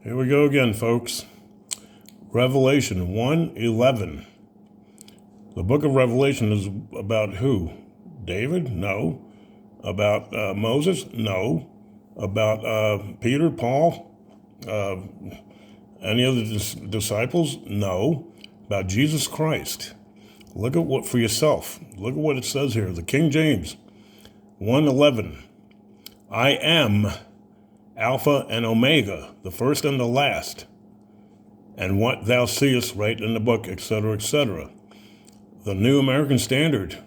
Here we go again, folks. Revelation 1:11. The book of Revelation is about who? David? No. About Moses? No. About Peter, Paul? Any of the disciples? No. About Jesus Christ. Look at what for yourself. Look at what it says here. The King James 1:11. I am Alpha and Omega, the first and the last, and what thou seest, write in the book, etc., etc. The New American Standard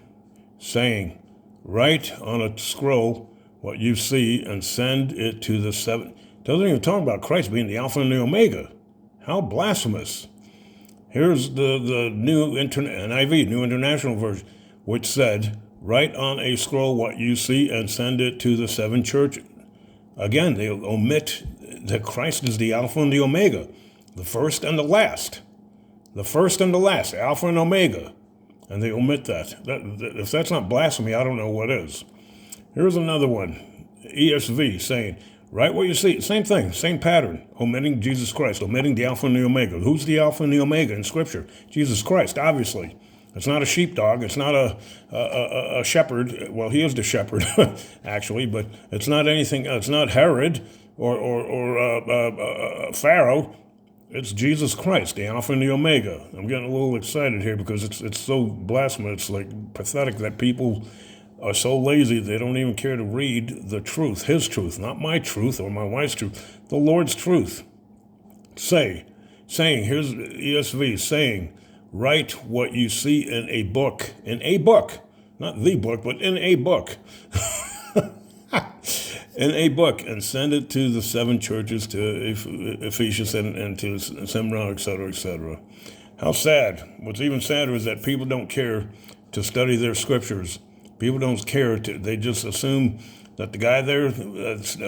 saying, write on a scroll what you see and send it to the seven. Doesn't even talk about Christ being the Alpha and the Omega. How blasphemous. Here's the new NIV, New International Version, which said, write on a scroll what you see and send it to the seven churches. Again, they omit that Christ is the Alpha and the Omega, the first and the last. The first and the last, Alpha and Omega. And they omit that. If that's not blasphemy, I don't know what is. Here's another one, ESV, saying, write what you see. Same thing, same pattern, omitting Jesus Christ, omitting the Alpha and the Omega. Who's the Alpha and the Omega in Scripture? Jesus Christ, obviously. It's not a sheepdog. It's not a shepherd. Well, he is the shepherd, actually, but it's not anything. It's not Herod or Pharaoh. It's Jesus Christ, the Alpha and the Omega. I'm getting a little excited here because it's so blasphemous. It's like pathetic that people are so lazy they don't even care to read the truth, his truth, not my truth or my wife's truth, the Lord's truth. Saying, here's ESV saying, write what you see in a book, not the book, but in a book, in a book, and send it to the seven churches, to Ephesus and to Smyrna, etc., etc. How sad. What's even sadder is that people don't care to study their scriptures. People don't care. They just assume that the guy there,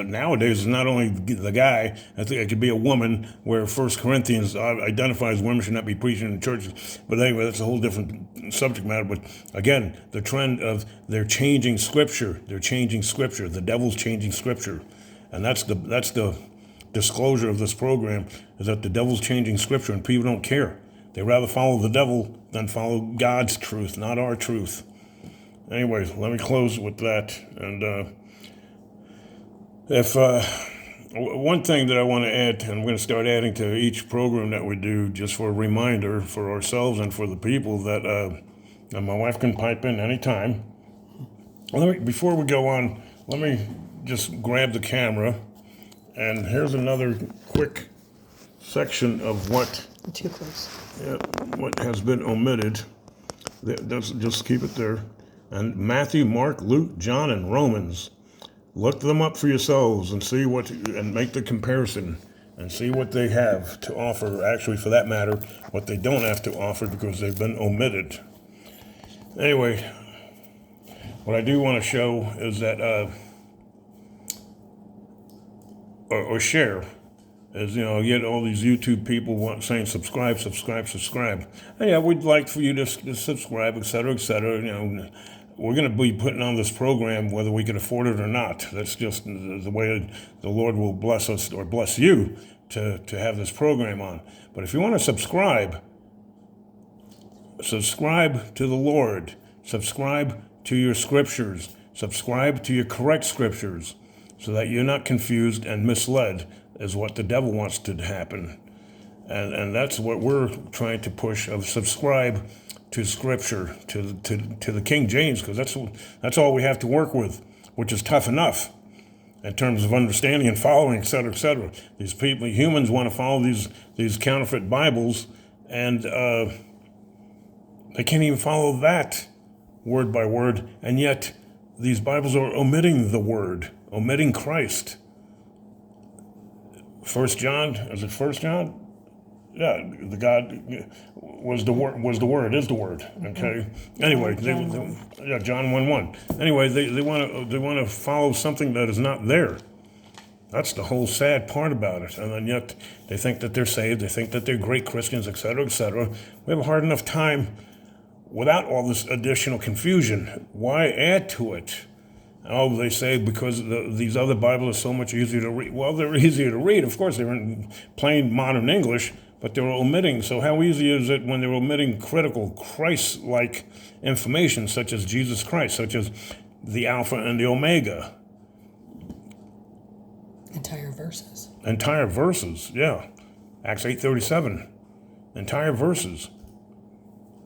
nowadays, is not only the guy, I think it could be a woman, where 1 Corinthians identifies women should not be preaching in churches. But anyway, that's a whole different subject matter. But again, the trend of they're changing Scripture. They're changing Scripture. The devil's changing Scripture. And that's the disclosure of this program, is that the devil's changing Scripture and people don't care. They rather follow the devil than follow God's truth, not our truth. Anyways, let me close with that. And if one thing that I want to add, and I'm going to start adding to each program that we do, just for a reminder for ourselves and for the people, that and my wife can pipe in anytime. Before we go on, let me just grab the camera, and here's another quick section of what Too close. What has been omitted. Just keep it there. And Matthew, Mark, Luke, John, and Romans. Look them up for yourselves and see and make the comparison and see what they have to offer. Actually, for that matter, what they don't have to offer because they've been omitted. Anyway, what I do want to show is that, or share, is, you get all these YouTube people saying subscribe. And yeah, we'd like for you to subscribe, et cetera, et cetera. We're going to be putting on this program whether we can afford it or not. That's just the way the Lord will bless us, or bless you, to have this program on. But if you want to subscribe to the Lord, subscribe to your scriptures, subscribe to your correct scriptures, so that you're not confused and misled as what the devil wants to happen. And that's what we're trying to push, of subscribe to Scripture, to the King James, because that's all we have to work with, which is tough enough in terms of understanding and following, et cetera, et cetera. These people, humans, want to follow these counterfeit Bibles, and they can't even follow that word by word, and yet these Bibles are omitting the Word, omitting Christ. 1 John, is it 1 John? Yeah, the God was the Word, is the Word. Okay. Anyway, John 1:1. Anyway, they want to follow something that is not there. That's the whole sad part about it. And then yet they think that they're saved. They think that they're great Christians, et cetera, et cetera. We have a hard enough time without all this additional confusion. Why add to it? Oh, they say because these other Bibles are so much easier to read. Well, they're easier to read. Of course, they're in plain modern English, but they're omitting. So how easy is it when they're omitting critical Christ-like information, such as Jesus Christ, such as the Alpha and the Omega? Entire verses. Entire verses, yeah. Acts 8:37. Entire verses.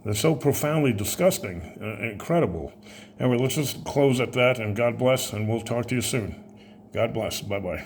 They're so profoundly disgusting, incredible. Anyway, let's just close at that, and God bless, and we'll talk to you soon. God bless. Bye-bye.